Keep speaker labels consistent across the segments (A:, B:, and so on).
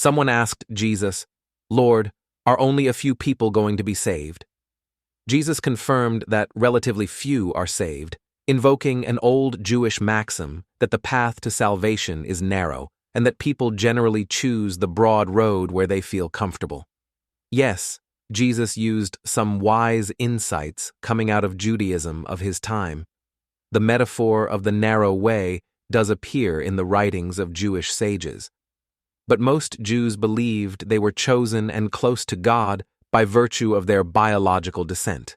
A: Someone asked Jesus, "Lord, are only a few people going to be saved?" Jesus confirmed that relatively few are saved, invoking an old Jewish maxim that the path to salvation is narrow and that people generally choose the broad road where they feel comfortable. Yes, Jesus used some wise insights coming out of Judaism of his time. The metaphor of the narrow way does appear in the writings of Jewish sages. But most Jews believed they were chosen and close to God by virtue of their biological descent.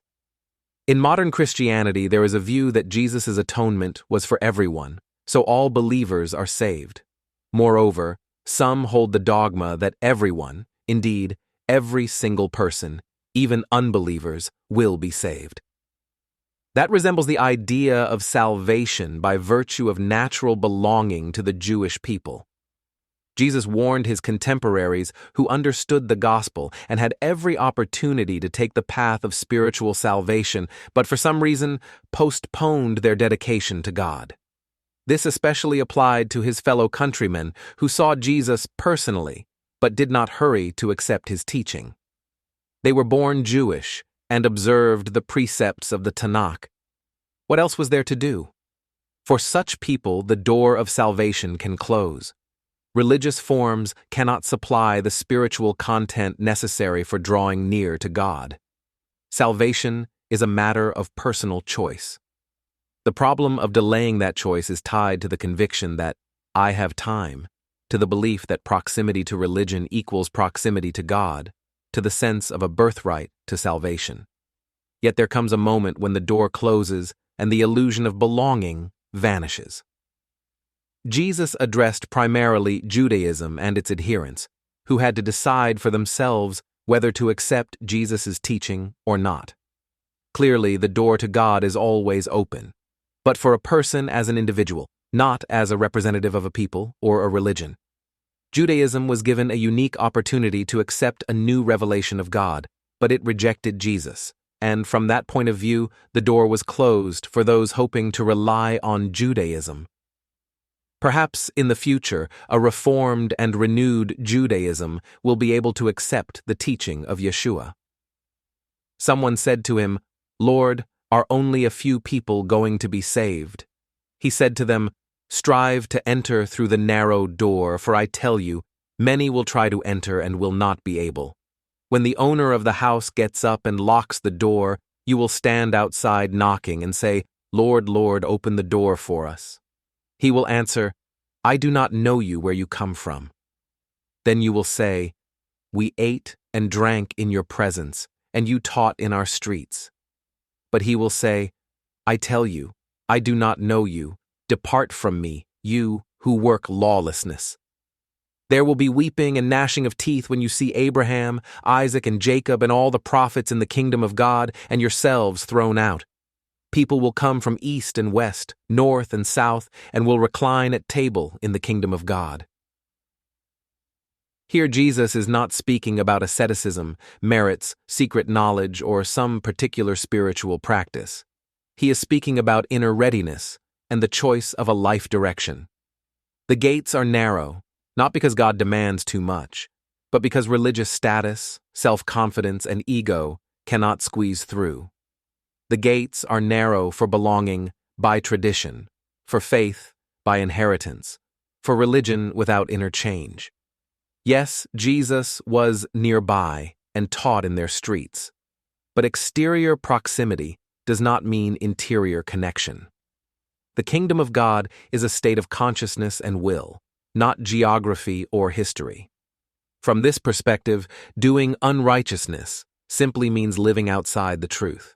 A: In modern Christianity, there is a view that Jesus' atonement was for everyone, so all believers are saved. Moreover, some hold the dogma that everyone, indeed, every single person, even unbelievers, will be saved. That resembles the idea of salvation by virtue of natural belonging to the Jewish people. Jesus warned his contemporaries who understood the gospel and had every opportunity to take the path of spiritual salvation, but for some reason postponed their dedication to God. This especially applied to his fellow countrymen who saw Jesus personally, but did not hurry to accept his teaching. They were born Jewish and observed the precepts of the Tanakh. What else was there to do? For such people, the door of salvation can close. Religious forms cannot supply the spiritual content necessary for drawing near to God. Salvation is a matter of personal choice. The problem of delaying that choice is tied to the conviction that I have time, to the belief that proximity to religion equals proximity to God, to the sense of a birthright to salvation. Yet there comes a moment when the door closes and the illusion of belonging vanishes. Jesus addressed primarily Judaism and its adherents, who had to decide for themselves whether to accept Jesus' teaching or not. Clearly, the door to God is always open, but for a person as an individual, not as a representative of a people or a religion. Judaism was given a unique opportunity to accept a new revelation of God, but it rejected Jesus, and from that point of view, the door was closed for those hoping to rely on Judaism. Perhaps in the future, a reformed and renewed Judaism will be able to accept the teaching of Yeshua. Someone said to him, "Lord, are only a few people going to be saved?" He said to them, "Strive to enter through the narrow door, for I tell you, many will try to enter and will not be able. When the owner of the house gets up and locks the door, you will stand outside knocking and say, 'Lord, Lord, open the door for us.' He will answer, 'I do not know you where you come from.' Then you will say, 'We ate and drank in your presence, and you taught in our streets.' But he will say, 'I tell you, I do not know you. Depart from me, you who work lawlessness.' There will be weeping and gnashing of teeth when you see Abraham, Isaac, and Jacob and all the prophets in the kingdom of God and yourselves thrown out. People will come from east and west, north and south, and will recline at table in the kingdom of God." Here Jesus is not speaking about asceticism, merits, secret knowledge, or some particular spiritual practice. He is speaking about inner readiness and the choice of a life direction. The gates are narrow, not because God demands too much, but because religious status, self-confidence, and ego cannot squeeze through. The gates are narrow for belonging by tradition, for faith by inheritance, for religion without interchange. Yes, Jesus was nearby and taught in their streets, but exterior proximity does not mean interior connection. The kingdom of God is a state of consciousness and will, not geography or history. From this perspective, doing unrighteousness simply means living outside the truth.